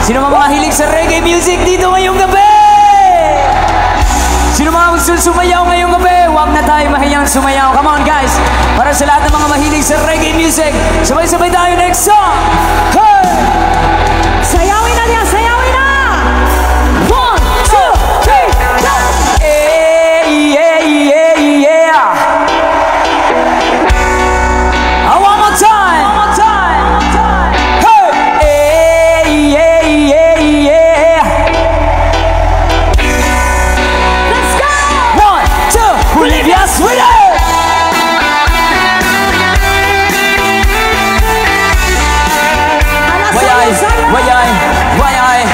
Sino mga mahilig sa reggae music dito ngayong gabi? Sino mga gusto sumayaw ngayong gabi? Huwag na tayo mahiyang sumayaw. Come on guys. Para sa lahat ng mga mahilig sa reggae music, sabay-sabay tayo next song. Hey! Sayawin na niya, sayawin na! 1, 2, 3, go! Hey, yeah, yeah, yeah. One more time. One more time. Hey, yeah, yeah, yeah. Let's go! 1, 2, Bolivia, Sweden. Why?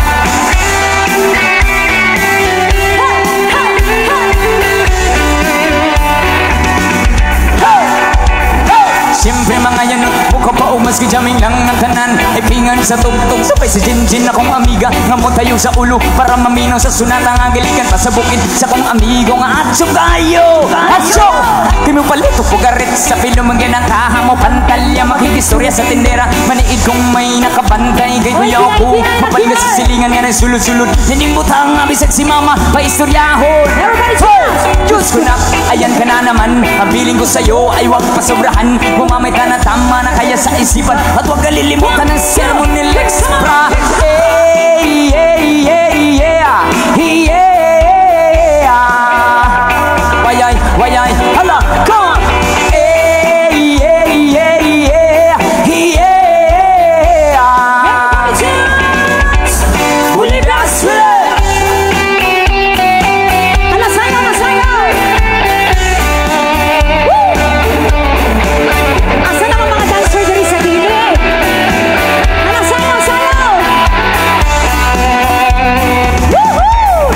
Siyempre mga yan, buka pa o maski jaming lang ng kanan. Ipingan sa tugtog, sabay si Jinjin akong amiga. Ngamot tayo sa ulo para maminaw sa sunat ang agilikan. Pasabukin sa kong amigo nga atso kayo. Atso! Di mo palito pugarit sa pilumangin ang kahamo. Pantalya makikistorya sa tindera. Maniid kong may nakabantay kay kuya ko. Mapaligas sa silingan nga ng sulod-sulod. Hindi butang abisag si mama paistoryahon. Diyos ko na, ayan ka na naman. Abiling ko sa'yo ay huwag pasobrahan. Mamay ka na tama na kaya sa isipan. At huwag kalilimutan ng sermon ni Lex Pra. Hey, hey, hey, yeah. Yeah. Wayay, hala, come on. Hey, hey, hey, yeah. Yeah. Bolivia, Sweden. Hala, sayaw! Asa naman mga dancer diri sa gilid? Hala, sayaw! Woohoo!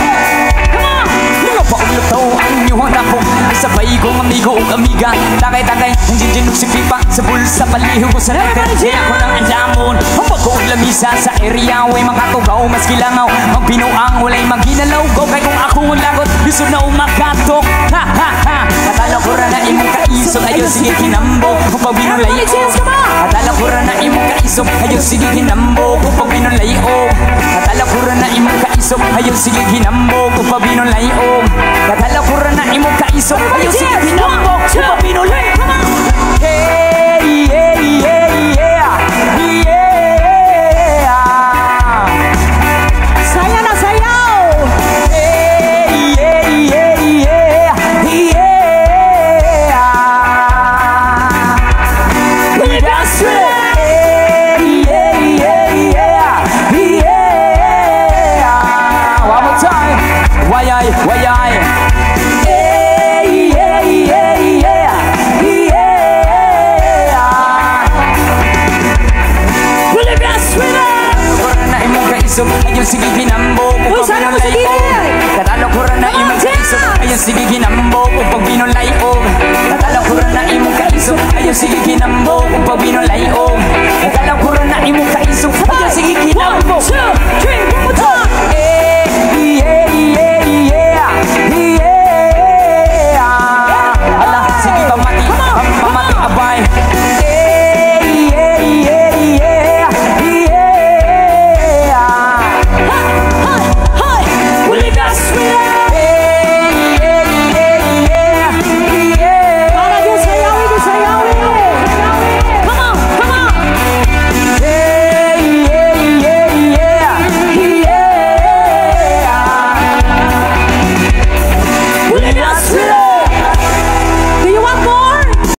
Come on! Mga paulog tao ang inyong ako. Sabay kong amigo o amiga. Takay-takay, ang jinjinok si Pipa. Sa bulsa paliho ko sa natin. Kaya ko nang andamon. Ang pagkuog lamisa sa area. Way makatugaw, mas kilangaw. Ang pinuang walay maginalaw. Go kay kung ako ang lagot. Gusto na umakatok. Ha ha ha. Katalo ko na imong kaisog. Ayaw sige kinambo. Kung pag binulay o. Katalo ko na imong kaisog. Ayaw sige kinambo. Kung pag binulay o. Katalo ko na imong kaisog. Ayaw sige kinambo. Kung pag binulay o. Katalo ko na imong kaisog. Ayaw sige kinambo. Kung pag binulay. Hey, yeah, yeah, yeah. Yeah. Sayaw na, sayaw! Hey, yeah, yeah, yeah. Yeah. Bolivia, Sweden. Hey, yeah, yeah, yeah. Yeah. One more time. Wayay. Hey, yeah, yeah, yeah. Bolivia, Sweden. Na imong kaisog, ayaw sige ginambo. Uy, sana mo sa gilid! Katalo ko na imong kaisog, ayaw sige ginambo. Kung binulay o. Katalo ko na imong kaisog, ayaw sige ginambo. Kung binulay o. Katalo ko na imong kaisog,